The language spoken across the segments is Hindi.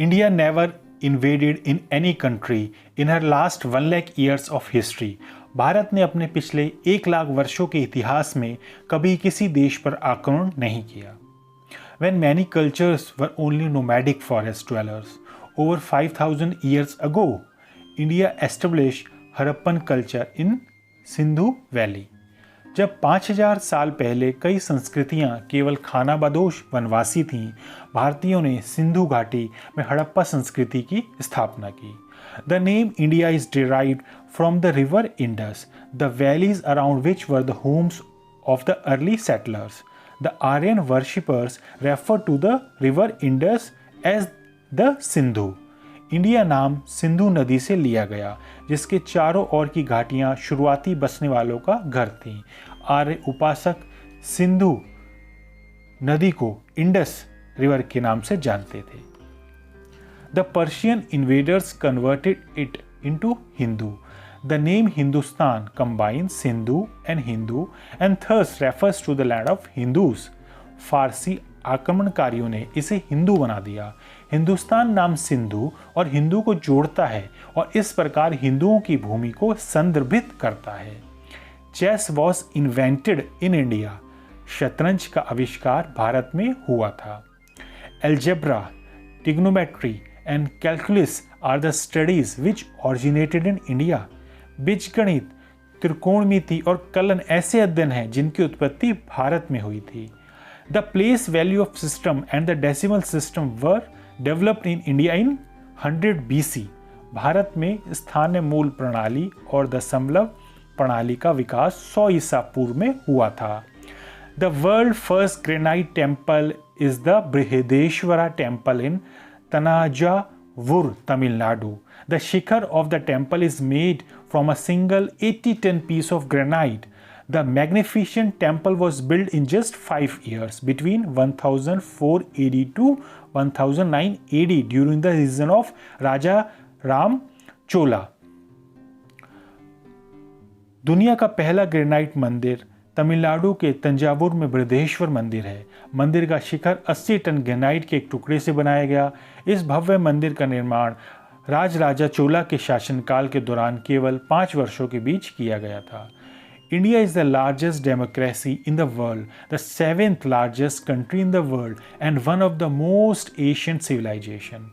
India never invaded in any country in her last 1 lakh years of history. Bharat ने अपने पिछले 1 लाख वर्षों के इतिहास में कभी किसी देश पर आक्रमण नहीं किया. When many cultures were only nomadic forest dwellers, over 5,000 years ago, India established Harappan culture in Sindhu Valley. जब 5,000 साल पहले कई संस्कृतियां केवल खानाबदोश वनवासी थीं, भारतीयों ने सिंधु घाटी में हड़प्पा संस्कृति की स्थापना की. The name India is derived from the river Indus, the valleys around which were the homes of the early settlers. The Aryan worshippers referred to the river Indus as the Sindhu. India नाम सिंधु नदी से लिया गया, जिसके चारों ओर की घाटियां शुरुआती बसने वालों का घर थीं. आर्य उपासक सिंधु नदी को इंडस रिवर के नाम से जानते थे. The Persian invaders converted it into Hindu. The name Hindustan combines Sindhu and Hindu and thus refers to the land of Hindus. फारसी आक्रमणकारियों ने इसे हिंदू बना दिया. हिंदुस्तान नाम सिंधु और हिंदू को जोड़ता है और इस प्रकार हिंदुओं की भूमि को संदर्भित करता है. Chess was invented in India. शतरंज का आविष्कार भारत में हुआ था. Algebra, trigonometry and calculus are the studies which originated in India. बीजगणित, त्रिकोणमिति और कलन ऐसे अध्ययन हैं जिनकी उत्पत्ति भारत में हुई थी. The place value of system and the decimal system were developed in India in 100 BC. Bharat में स्थानीय मूल प्रणाली और दशमलव प्रणाली का विकास 100 ईसा पूर्व में हुआ था. The world first granite temple is the Brihadeshwara temple in Tanajavur, Tamil Nadu. The shikhar of the temple is made from a single 80-ton piece of granite. The magnificent temple was built in just 5 years between 1004 AD to 1009 AD during the reign of Raja Ram Chola. दुनिया का पहला ग्रेनाइट मंदिर तमिलनाडु के तंजावुर में बृहदेश्वर मंदिर है. मंदिर का शिखर 80 टन ग्रेनाइट के एक टुकड़े से बनाया गया. इस भव्य मंदिर का निर्माण राजा चोला के शासनकाल के दौरान केवल 5 वर्षों के बीच किया गया था. India is the largest democracy in the world, the 7th largest country in the world, and one of the most ancient civilization.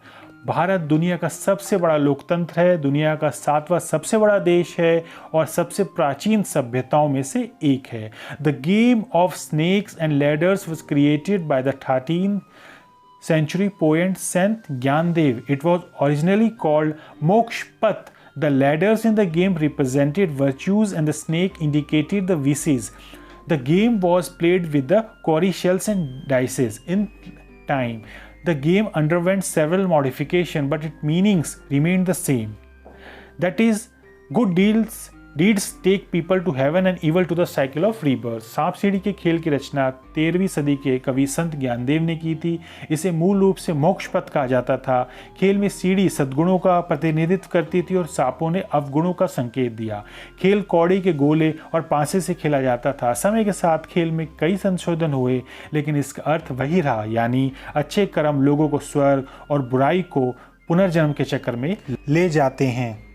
Bharat दुनिया का सबसे बड़ा लोकतंत्र है, दुनिया का 7वां सबसे बड़ा देश है और सबसे प्राचीन सभ्यताओं में से एक है. The game of snakes and ladders was created by the 13th century poet Sant Gyandev. It was originally called Mokshpat. The ladders in the game represented virtues and the snake indicated the vices. The game was played with the cowrie shells and dice. In time, the game underwent several modifications, but its meanings remained the same. That is, good deeds take people to heaven and evil to the cycle of rebirth. सांप सीढ़ी के खेल की रचना 13वीं सदी के कवि संत ज्ञानदेव ने की थी. इसे मूल रूप से मोक्ष पथ कहा जाता था. खेल में सीढ़ी सद्गुणों का प्रतिनिधित्व करती थी और सांपों ने अवगुणों का संकेत दिया. खेल कौड़ी के गोले और पासे से खेला जाता था. समय के साथ खेल में कई संशोधन हुए, लेकिन इसका अर्थ वही रहा, यानी अच्छे कर्म लोगों को स्वर्ग और बुराई को पुनर्जन्म के चक्कर में ले जाते हैं.